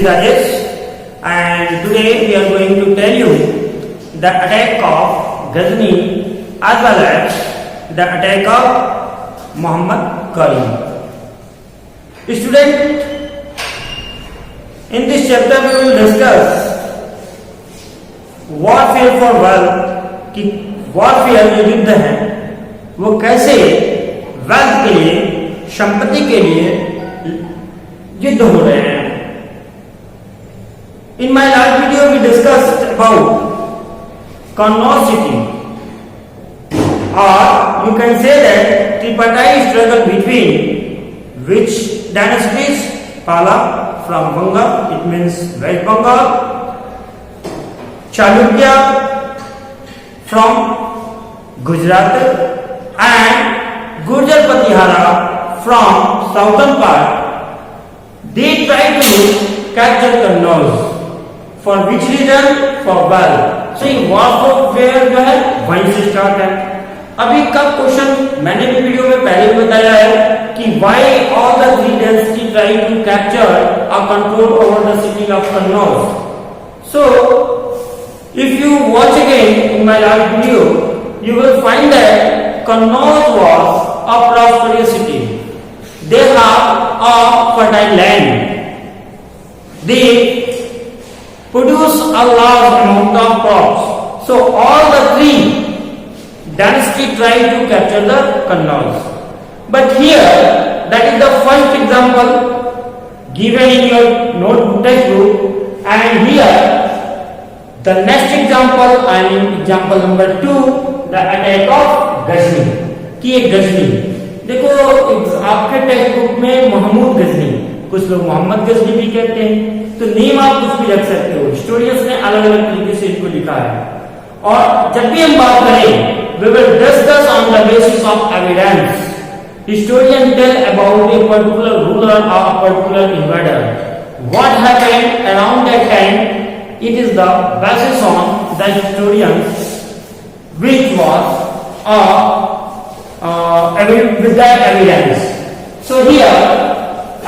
Rajesh, and today we are going to tell you the attack of Ghazni as well as the attack of Muhammad Karim. Student, in this chapter we will discuss warfare for wealth कि warfare जो युद्ध है वो कैसे wealth के लिए, संपत्ति के लिए युद्ध हो रहे हैं. In my last video we discussed about Kannauj city, और you can say that tripartite struggle between which dynasties. Pala from Bengal, it means West Bengal. Chalukya from Gujarat and Gurjar Patihara from southern part. They tried to capture Kannauj. For which reason? For wealth. So ये warfare जो है वहीं से start है. अभी का question मैंने भी वीडियो में पहले भी बताया है कि why all the three dynasties try to capture or control over the city of Kannauj. So if you watch again in my last video, you will find that Kannauj was a prosperous city. They have a fertile land. They produce a large amount of crops. So all the three dynasties try to capture the Kannauj. But here, that is the first example given in your notebook textbook, and here the next example, I mean example number 2, the attack of Ghazni. कि एक गजनी, देखो आपके text book में महमूद गजनी, कुछ लोग मोहम्मद गजनी भी कहते हैं, तो नेम आप कुछ भी रख सकते हो. स्टोरियंस ने अलग अलग तरीके से इनको लिखा है. और जब भी हम बात करें, we will discuss on the basis of evidence. Historian tell about a particular ruler or a particular invader. What happened around that time? It is the basis on the historians which was with that evidence. So here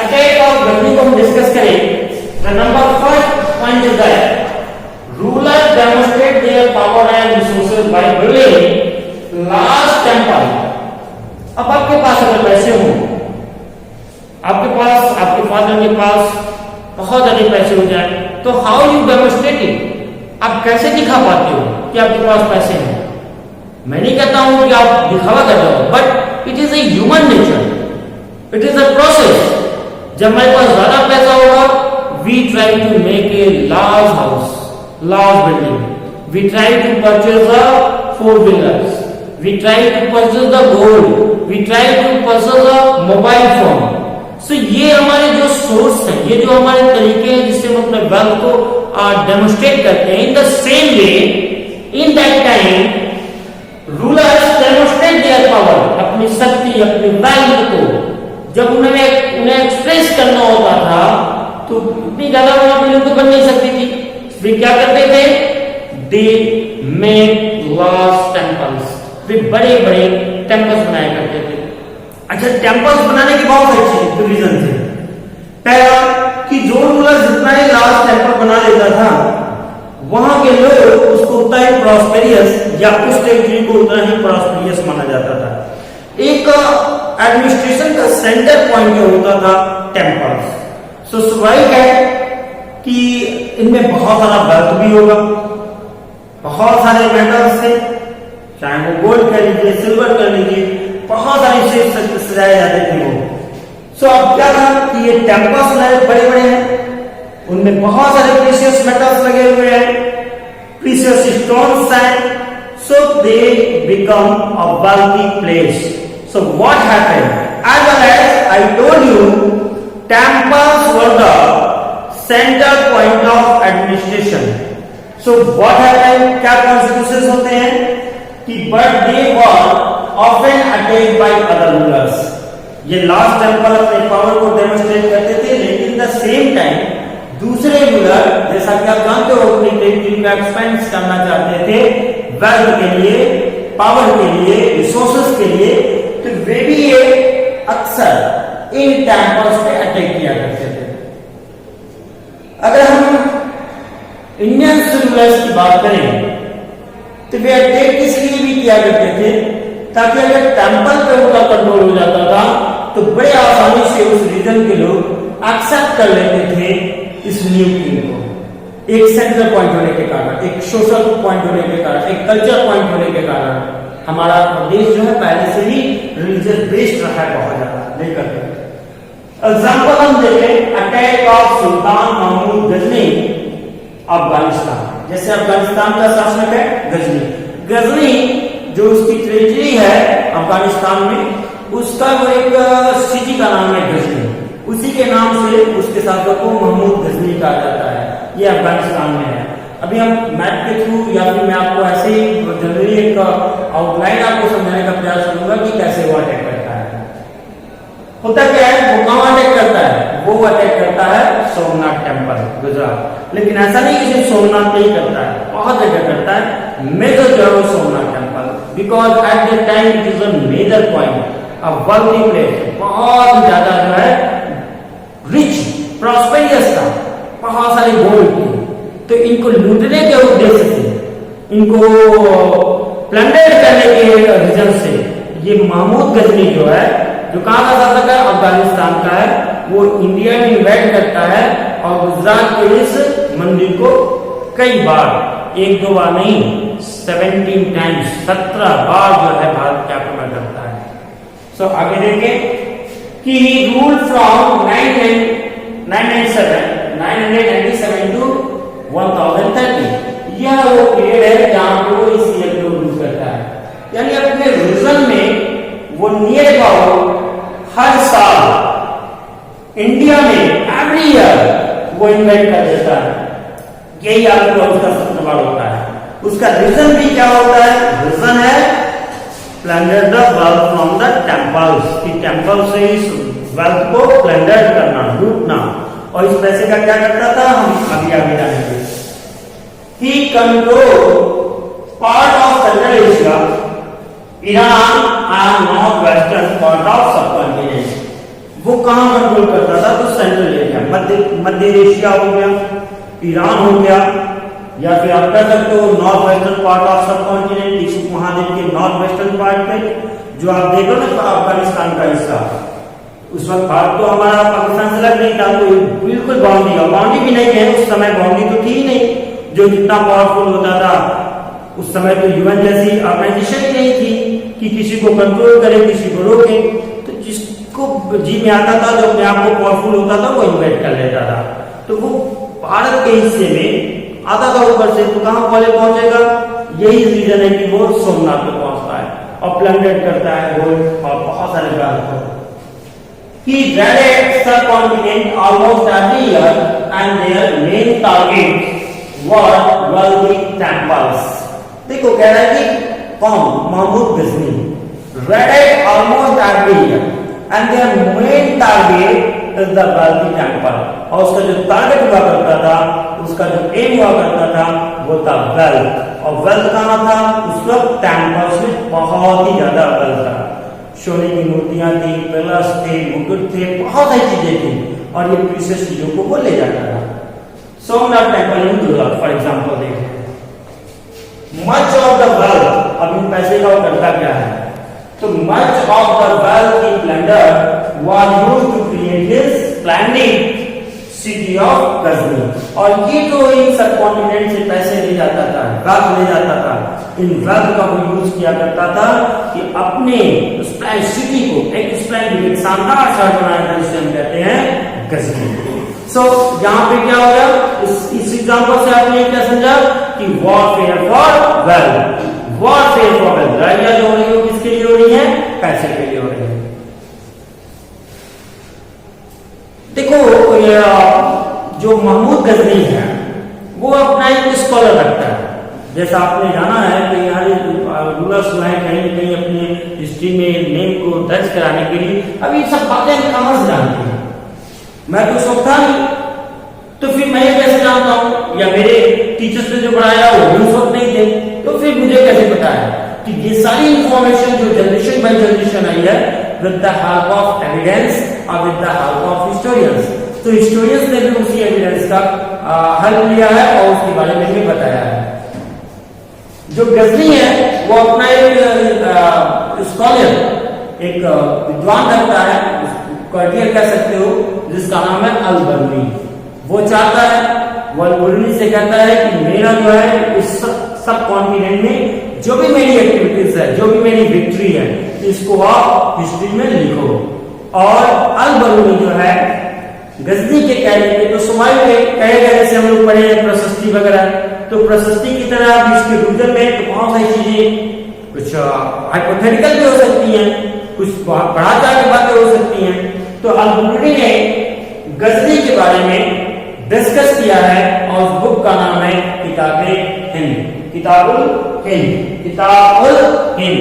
attack of Ghazni को हम discuss करें. The number first point is that rulers demonstrate their power and resources by building large temple. अब आपके पास अगर पैसे हो, आपके पास, आपके फादर के पास बहुत अधिक पैसे हो जाए, तो हाउ यू डेमोन्स्ट्रेट इट, आप कैसे दिखा पाते हो कि आपके पास पैसे हैं. मैं नहीं कहता हूं कि आप दिखावा कर रहे हो, but it is a human nature, it is a process. जब हमारे पास ज्यादा पैसा होगा, we try to make a large house, large building, we try to purchase the 4 wheelers, we try to purchase the gold, we try to purchase the mobile phone. So ये हमारे जो source है, ये जो हमारे तरीके हैं जिससे हम अपने वेल्थ को डेमोन्स्ट्रेट करते हैं. In the same way, in that time rulers demonstrate their power, अपनी शक्ति, अपनी वेल्थ को जब उन्हें एक्सप्रेस करना होता था, तो इतनी ज्यादा बड़ी बिल्डिंग तो बन नहीं सकती थी. वे क्या करते थे? दे मेड लार्ज टेम्पल्स, वे बड़े बड़े टेम्पल्स बनाया करते थे. अच्छा, टेम्पल्स बनाने के बहुत अच्छे रीजन थे. पहला कि जो रूलर जितना ही लार्ज टेम्पल बना लेता था, वहां के लोग उसको उतना ही प्रॉस्पेरियस, या उस टेरिटरी को उतना ही प्रॉस्पेरियस माना जाता था. एक एडमिनिस्ट्रेशन का सेंटर पॉइंट जो होता था टेम्पल्स. सो स्वाभाविक है कि इनमें बहुत सारा वेल्थ भी होगा, बहुत सारे मेटल्स थे, चाहे वो गोल्ड कर लीजिए, सिल्वर कर लीजिए, बहुत सारे शेप सजाए जाते थे वो. सो अब क्या था कि ये टेम्पल्स बड़े बड़े हैं, उनमें बहुत सारे प्रीशियस मेटल्स लगे हुए हैं, प्रीशियस स्टोन्स हैं. So they become a wealthy place. So what happened? As well as I told you, temples were the centre point of administration. So what happened? क्या कॉन्सिक्वेंसेस होते हैं कि but they were often attacked by other rulers. ये last temple अपने power को demonstrate करते थे, लेकिन द सेम टाइम दूसरे रूलर, जैसा कि आप जानते हो, अपनी टेरिटरी का एक्सपेंड करना चाहते थे वेल्थ के लिए, पावर के लिए, रिसोर्सेस के लिए, तो वे भी ये अक्सर इन टेम्पल्स पे अटैक किया करते थे. अगर हम इंडियन रूलर्स की बात करें तो वे अटैक किस लिए भी किया करते थे, ताकि अगर टेंपल पे उनका कंट्रोल हो जाता था तो बड़े आसानी से उस रीजन के लोग एक्सेप्ट कर लेते थे इस न्यू किंग को। एक सेंट्रल पॉइंट होने के कारण, एक सोशल पॉइंट होने के कारण, एक कल्चर पॉइंट होने के कारण हमारा देश जो है पहले से ही रिलीजियस बेस्ड रहा है बहुत ज्यादा। लेकर एग्जाम्पल हम देखें, attack of sultan Mahmood Ghazni Afghanistan. जैसे अफगानिस्तान का शासक है गजनी, गजनी जो उसकी टेरिटरी है अफगानिस्तान में, उसका वो एक सिटी का नाम है गजनी, उसी के नाम से उसके शासक को महमूद गजनी कहा जाता है। ये अफगानिस्तान में है। अभी हम मैप के थ्रू या फिर मैं आपको ऐसे ही जनरली एक आउटलाइन आपको समझाने का प्रयास करूंगा कि कैसे वो अटैक करता है। होता क्या है, वो कहां अटैक करता है, वो अटैक करता है सोमनाथ टेम्पल गुजरात। लेकिन ऐसा नहीं कि सिर्फ सोमनाथ पे ही करता है, बहुत जगह करता है। मेजर जो है वो Somnath temple, because at the time it is a major point, a wealthy place, बहुत ज्यादा जो है रिच प्रॉस्पेरियस था, बहुत सारे गोल्ड थे। तो इनको लूटने के उद्देश्य से, इनको प्लंडर करने के रीजन से ये महमूद गजनी जो है, जो कहां का शासक है, अफगानिस्तान का है, वो इंडिया में इन्वेड करता है और गुजरात के इस मंदिर को कई बार, एक दो बार नहीं 17 टाइम्स, 17 बार जो है भारत के आक्रमण करता है। सो आगे देखें कि रूल फ्रॉम 997 टू 1030। यह वो पीरियड है जहां पे वो इस ईयर को रूल करता है, यानी अपने रीजन में वो नियर अबाउट हर साल इंडिया में एवरी ईयर वो इन्वेट कर देता है। यही आपको उसका सबसे बड़ा होता है। उसका रीजन भी क्या होता है, रीजन है plunder the wealth from the temples, कि टेम्पल से इस वेल्थ को प्लंडर करना, लूटना। और इस पैसे का क्या करता था, हम अभी आगे जानेंगे। He controlled part of Central Asia, Iran and northwestern part of subcontinent। वो कहां कंट्रोल करता था, तो सेंट्रल एरिया, मध्य एशिया हो गया, ईरान हो गया, या फिर आप कह सकते हो north western part of subcontinent, विश्व महाद्वीप के नॉर्थ वेस्टर्न पार्ट पे, जो आप देखो ना अफगानिस्तान का हिस्सा। उस वक्त भारत तो हमारा पाकिस्तान से अलग नहीं था, तो बिल्कुल बाउंड्री भी नहीं है। उस समय बाउंड्री तो थी ही नहीं, जो जितना पावरफुल होता था उस समय तो यूएन जैसी ऑर्गेनाइजेशन ही नहीं थी कि किसी को कंट्रोल करे, किसी को रोके। तो जिसको जी में आता था, जो अपने आप को पावरफुल होता था, वो इन्वेट कर लेता था। तो वो भारत के हिस्से में आता था ऊपर से, तो कहां पहले पहुंचेगा, यही रीजन है कि वो सोमनाथ पे पहुंचता है और प्लंडर करता है गोल्ड और बहुत सारे गार्ड को। He raided subcontinent almost every year and their main targets were wealthy temples। देखो कह रहा है कि कौन, Mahmood Ghazni raided almost every year and their main target is the wealthy temple। और उसका जो टारगेट हुआ करता था, उसका जो एम हुआ करता था, वो था वेल्थ। और वेल्थ कहां था, उस वक्त टेम्पल्स में बहुत ही ज्यादा वेल्थ था। सोने की मूर्तियां थी, पैलेस थे, मुकुट थे, बहुत सारी चीजें थी, और ये प्रीशियस चीजों को वो ले जाता था। Somnath temple in Gujarat for example देखें, मच ऑफ द वेल्थ, अब इन पैसे का वो करता क्या है, तो much of the wealth in plunder was used to create his splendid city of Ghazni. और ये जो इन सबकॉन्टिनेंट से पैसे ले जाता था, वेल्थ ले जाता था, इन वेल्थ का वो यूज किया करता था कि अपने सिटी को एक स्प्लेंडिड, एक शानदार शहर बनाया था, जिसे हम कहते हैं गजनी। सो यहाँ पे क्या हो गया, इस एग्जांपल से आपने क्या समझा कि warfare for wealth, warfare for wealth, लड़ाइयां जो हो रही है किसके लिए हो रही है, पैसे के लिए हो रही है। देखो जो महमूद गजनी है वो अपना एक स्कॉलर रखता है। जैसा आपने जाना है कि यहाँ रूलर्स जो है कहीं न कहीं अपने हिस्ट्री में नेम को दर्ज कराने के लिए, अब ये सब बातें कहां से जानते हैं, मैं तो सब था नहीं, तो फिर मैं कैसे जानता हूँ, या मेरे टीचर्स ने जो पढ़ाया वो भी उस वक्त नहीं थे, तो फिर मुझे कैसे पता है कि ये सारी इंफॉर्मेशन जो जनरेशन बाय जनरेशन आई है with the help of evidence और with the help of historians. तो हिस्टोरियंस ने भी उसी एविडेंस का हल लिया है और उसके बारे में भी बताया है। जो गजनी है वो अपना एक स्कॉलर, एक विद्वान रखता है, कर्टियर कह सकते हो, जिसका नाम है अल-बरूनी। वो चाहता है, वो अल-बरूनी से कहता है कि मेरा जो है इस सब कॉन्टिनेंट में जो भी मेरी एक्टिविटीज है, जो भी मेरी विक्ट्री है, इसको आप हिस्ट्री में लिखो। और अल-बरूनी जो है गजनी के कहने पे तो सुमाई में कहेगा, जैसे हम लोग पढ़े हैं प्रशस्ति वगैरह, तो प्रशस्ति की तरह आप इसके रूजन में तो बहुत सारी चीजें कुछ हाइपोथेटिकल भी हो सकती हैं, कुछ बढ़ा चढ़ा के बातें हो सकती हैं। तो अल-बरूनी ने गजनी के बारे में डिस्कस किया है और उस बुक का नाम है किताब-ए-हिंद, किताबुल हिंद।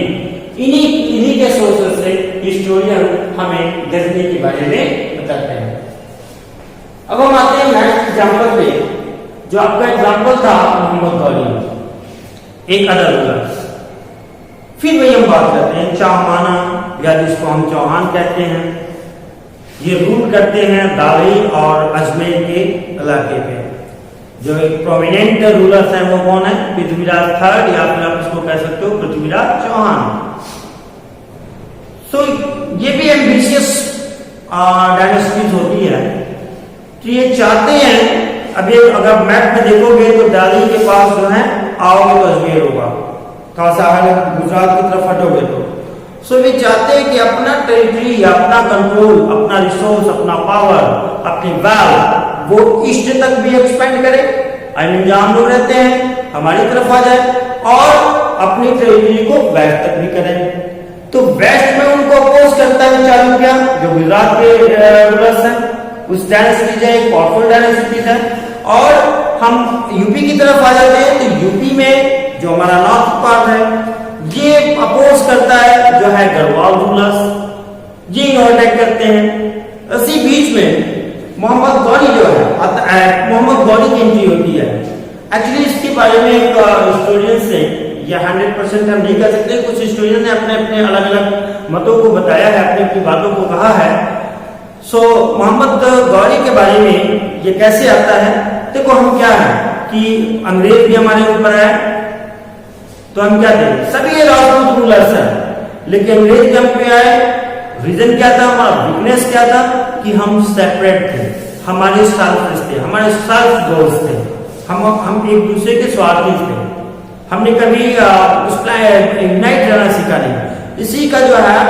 इन्हीं के सोर्सेस से हिस्टोरियन हमें गजनी के बारे में बताते हैं। अब हम आते हैं नेक्स्ट एग्जांपल पे, जो आपका एग्जांपल था मोहम्मद गौरी, एक अदर रूलर। फिर वही हम बात करते हैं चाहमाना, या जिसको हम चौहान कहते हैं। ये रूल करते हैं दावई और अजमेर के इलाके पे। जो एक प्रोमिनेंट रूलर्स हैं वो कौन है? पृथ्वीराज थर्ड, या फिर आप इसको कह सकते हो पृथ्वीराज चौहान। सो ये भी एम्बिशियस डायनेस्टीज होती है। तो ये चाहते हैं, अब ये अगर मैप में देखोगे तो दिल्ली के पास जो है आओगे तो अजमेर होगा, थोड़ा सा गुजरात की तरफ हटोगे तो। सो वे चाहते हैं कि अपना टेरिटरी, अपना कंट्रोल, अपना रिसोर्स, अपना पावर, अपनी वेल्थ वो ईस्ट तक भी एक्सपेंड करे। आई मीन जहां हम लोग रहते हैं हमारी तरफ आ जाए, और अपनी टेरिटरी को वेस्ट तक भी करें। तो वेस्ट में उनको अपोज करता है चालुक्य, जो गुजरात के रूलर्स हैं, उस डायनेस्टी है, एक पावरफुल डायनेस्टी है। और हम यूपी की तरफ आ जाते हैं तो यूपी में जो हमारा नॉर्थ पार्ट है ये अपोज करता है जो है गढ़वाल रूलर्स, ये अटैक करते हैं। इसी बीच में मोहम्मद गौरी जो है, मोहम्मद गौरी की एंट्री होती है। एक्चुअली इसके बारे में एक हिस्टोरियन से या 100% हम नहीं कह सकते, कुछ हिस्टोरियन ने अपने अपने अलग अलग मतों को बताया है, अपनी अपनी बातों को कहा है। सो मोहम्मद गौरी के बारे में ये कैसे आता है? देखो हम क्या है कि अंग्रेज भी हमारे ऊपर है, तो हम क्या थे, सभी ये राजपूत रूलर्स हैं, लेकिन अंग्रेज जब पे आए, रीजन क्या था, हमारा वीकनेस क्या था कि हम सेपरेट थे, हमारे सेल्फ थे, हमारे सेल्फ गोल्स थे, हम एक दूसरे के स्वार्थी थे, हमने कभी उसका यूनाइट रहना सीखा नहीं। इसी का जो है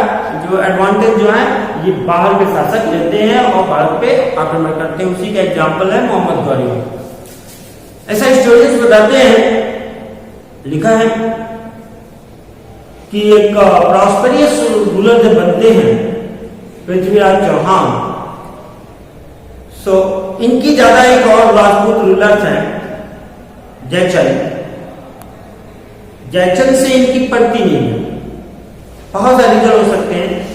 जो एडवांटेज जो है ये बाहर के शासक लेते हैं और भारत पे आक्रमण करते हैं। उसी का एग्जाम्पल है मोहम्मद गौरी। ऐसा हिस्टोरियंस बताते हैं, लिखा है कि एक प्रॉस्पेरियस रूलर जब बनते हैं पृथ्वीराज चौहान, सो इनकी ज्यादा एक और राजपूत रूलर्स हैं जयचंद। जयचंद से इनकी पड़ती नहीं है, बहुत सारे रीजन हो सकते हैं।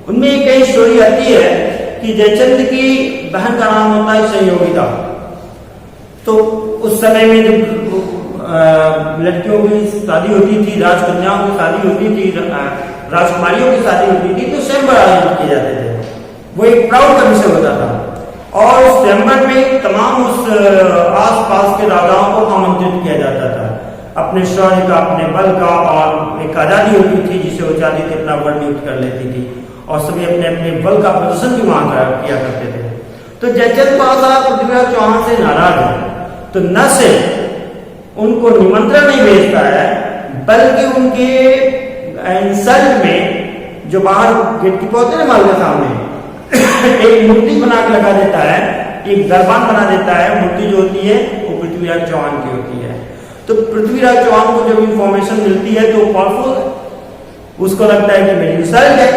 उनमें एक कई स्टोरी आती है कि जयचंद की बहन का नाम होता है संयोगिता। तो उस समय में जब लड़कियों की शादी होती थी, राजकन्याओं की शादी होती थी, राजकुमारियों की शादी होती थी, तो स्वयंवर आयोजित किए जाते थे। वो एक प्राउड का विषय होता था और उस स्वयंवर में तमाम उस आसपास के राजाओं को आमंत्रित किया जाता था, अपने शौर्य का, अपने बल का, और एक आजादी होती थी जिसे वो चाहती थी अपना बल नियुक्त कर लेती थी, और सभी अपने अपने बल का प्रदर्शन भी वहां किया करते थे। तो जयचंद पासा पृथ्वीराज चौहान से नाराज है, तो न सिर्फ उनको निमंत्रण नहीं भेजता है, बल्कि उनके इंसल्ट में जो बाहर गेट कीपर होते हैं ना, माल के सामने एक मूर्ति बना के लगा देता है, एक दरबान बना देता है। मूर्ति जो होती है वो पृथ्वीराज चौहान की होती है। तो पृथ्वीराज चौहान को जब इंफॉर्मेशन मिलती है तो पावरफुल, उसको लगता है कि मेरी इंसल्ट है,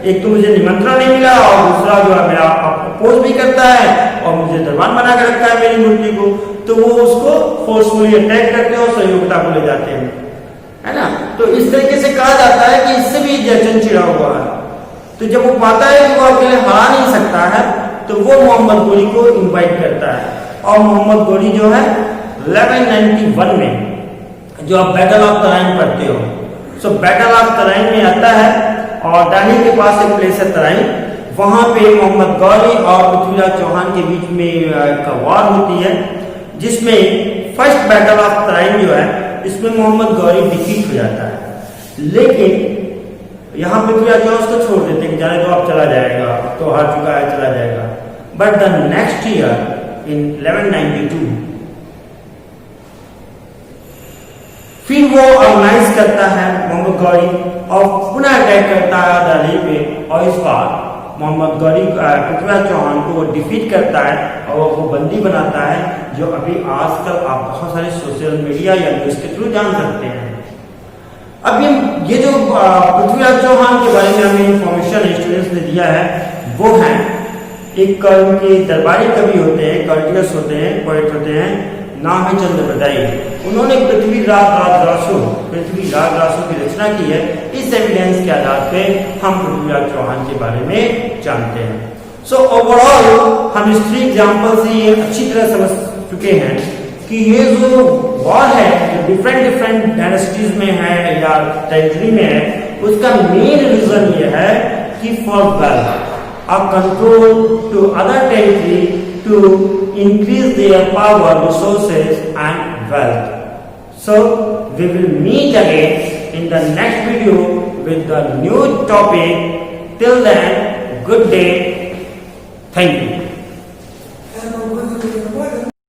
एक तो मुझे निमंत्रण नहीं मिला और दूसरा जो है मेरा अपोज भी करता है और मुझे दरबान बना के रखता है मेरी मूर्ति को। तो वो उसको फोर्सफुली अटैक करते हैं और सहयोगिता को ले जाते हैं, है ना। तो इस तरीके से कहा जाता है कि इससे भी जयचंद चिड़ा हुआ है। तो जब वो पाता है कि वो अकेले हरा नहीं सकता है, तो वो मोहम्मद गौरी को इन्वाइट करता है। और मोहम्मद गौरी जो है 1191 में जो आप बैटल ऑफ तराइन पढ़ते हो, सो बैटल ऑफ तराइन में आता है, और दिल्ली के पास एक प्लेस है तराइन, वहां पे मोहम्मद गौरी और पृथ्वीराज चौहान के बीच में एक वॉर होती है। जिसमें फर्स्ट बैटल ऑफ तराइन जो है इसमें मोहम्मद गौरी डिफीट हो जाता है। लेकिन यहाँ पृथ्वीराज चौहान उसको छोड़ देते हैं, जाने तो अब चला जाएगा, तो हार चुका है, चला जाएगा। But the next year in 1192 फिर वो ऑर्गेनाइज करता है मोहम्मद गौरी और पुनः अटैक करता है दिल्ली पे, और इस बार मोहम्मद गौरी पृथ्वीराज चौहान को वो डिफीट करता है और वो बंदी बनाता है, जो अभी आजकल आप बहुत सारे सोशल मीडिया या न्यूज के थ्रू जान सकते हैं। अब ये जो पृथ्वीराज चौहान के बारे में हमें इंफॉर्मेशन स्टूडेंट्स ने दिया है वो है, एक उनके दरबारी कवि होते हैं, कर्टियस होते हैं, पोएट होते हैं, नाम है चंद्रप्रदायी। उन्होंने पृथ्वीराज रासो की रचना की है। इस एविडेंस के आधार पे हम पृथ्वीराज चौहान के बारे में जानते हैं। सो ओवरऑल हम हिस्ट्री एग्जाम्पल से ये अच्छी तरह समझ चुके हैं कि ये जो वॉर है जो डिफरेंट डायनेस्टीज में है या टेरिटरी में है, उसका मेन रीजन ये है कि for wealth, a control to other territory to increase their power, resources and wealth. So we will meet again in the next video with the new topic. Till then, good day. Thank you.